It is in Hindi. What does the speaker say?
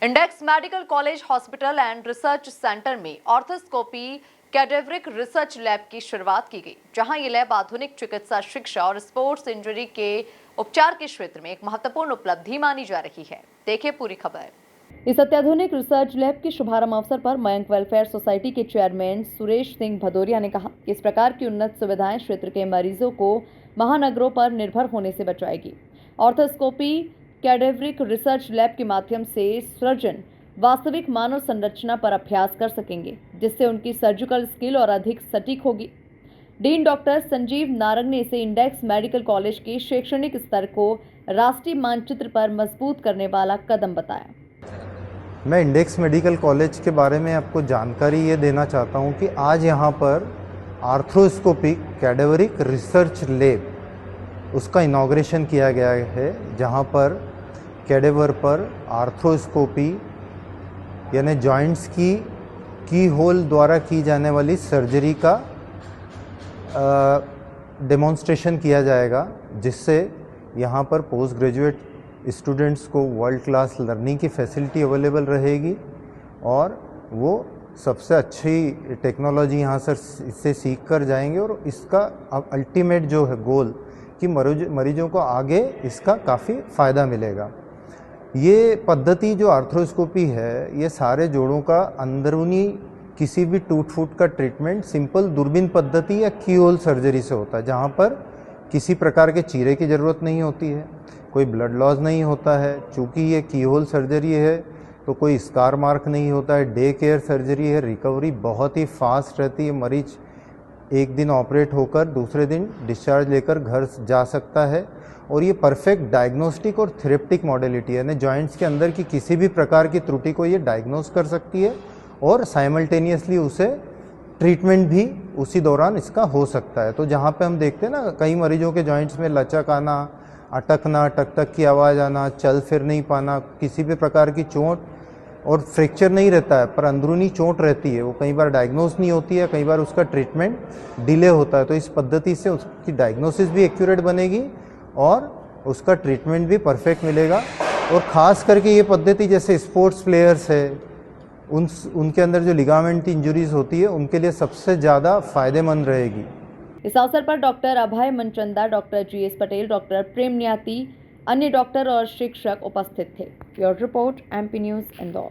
Index medical college hospital and research centre में ऑर्थोस्कोपी कैडेवरिक रिसर्च लैब की शुरुआत की गई, जहां ये लैब आधुनिक चिकित्सा शिक्षा और स्पोर्ट्स इंजरी के उपचार के क्षेत्र में एक महत्वपूर्ण उपलब्धि मानी जा रही है। देखिए पूरी खबर। इस अत्याधुनिक रिसर्च लैब के शुभारंभ अवसर पर मयंक वेलफेयर सोसाइटी के चेयरमैन सुरेश सिंह भदौरिया ने कहा कि इस प्रकार की उन्नत सुविधाएं क्षेत्र के मरीजों को महानगरों पर निर्भर होने से बचाएगी। ऑर्थोस्कोपी कैडेवरिक रिसर्च लैब के माध्यम से सर्जन वास्तविक मानव संरचना पर अभ्यास कर सकेंगे, जिससे उनकी सर्जिकल स्किल और अधिक सटीक होगी। डीन डॉक्टर संजीव नारंग ने इसे इंडेक्स मेडिकल कॉलेज के शैक्षणिक स्तर को राष्ट्रीय मानचित्र पर मजबूत करने वाला कदम बताया। मैं इंडेक्स मेडिकल कॉलेज के बारे में आपको जानकारी ये देना चाहता हूँ कि आज यहाँ पर आर्थ्रोस्कोपी कैडेवरिक रिसर्च लैब उसका इनॉग्रेशन किया गया है, जहाँ पर कैडेवर पर आर्थ्रोस्कोपी यानी जॉइंट्स की होल द्वारा की जाने वाली सर्जरी का डेमोन्स्ट्रेशन किया जाएगा, जिससे यहाँ पर पोस्ट ग्रेजुएट स्टूडेंट्स को वर्ल्ड क्लास लर्निंग की फैसिलिटी अवेलेबल रहेगी और वो सबसे अच्छी टेक्नोलॉजी यहाँ से सीख कर जाएंगे और इसका अल्टीमेट जो है गोल कि मरीजों को आगे इसका काफ़ी फ़ायदा मिलेगा। ये पद्धति जो आर्थ्रोस्कोपी है, ये सारे जोड़ों का अंदरूनी किसी भी टूट फूट का ट्रीटमेंट सिंपल दूरबीन पद्धति या की होल सर्जरी से होता है, जहाँ पर किसी प्रकार के चीरे की ज़रूरत नहीं होती है, कोई ब्लड लॉस नहीं होता है। चूँकि ये की होल सर्जरी है तो कोई स्कार मार्क नहीं होता है, डे केयर सर्जरी है, रिकवरी बहुत ही फास्ट रहती है। मरीज एक दिन ऑपरेट होकर दूसरे दिन डिस्चार्ज लेकर घर जा सकता है और ये परफेक्ट डायग्नोस्टिक और थेरेप्टिक मॉडलिटी है, यानी जॉइंट्स के अंदर की किसी भी प्रकार की त्रुटि को ये डायग्नोस कर सकती है और साइमल्टेनियसली उसे ट्रीटमेंट भी उसी दौरान इसका हो सकता है। तो जहाँ पे हम देखते हैं ना, कई मरीजों के जॉइंट्स में लचक आना, अटकना, टक टक की आवाज़ आना, चल फिर नहीं पाना, किसी भी प्रकार की चोट और फ्रैक्चर नहीं रहता है पर अंदरूनी चोट रहती है, वो कई बार डायग्नोस नहीं होती है, कई बार उसका ट्रीटमेंट डिले होता है। तो इस पद्धति से उसकी डायग्नोसिस भी एक्यूरेट बनेगी और उसका ट्रीटमेंट भी परफेक्ट मिलेगा। और ख़ास करके ये पद्धति जैसे स्पोर्ट्स प्लेयर्स है, उनके अंदर जो लिगामेंट इंजरीज होती है, उनके लिए सबसे ज़्यादा फायदेमंद रहेगी। इस अवसर पर doctor Abhay Manchanda, doctor GS Patel, doctor Prem Nyati, अन्य डॉक्टर और शिक्षक उपस्थित थे। Bureau report, MP news, Indore.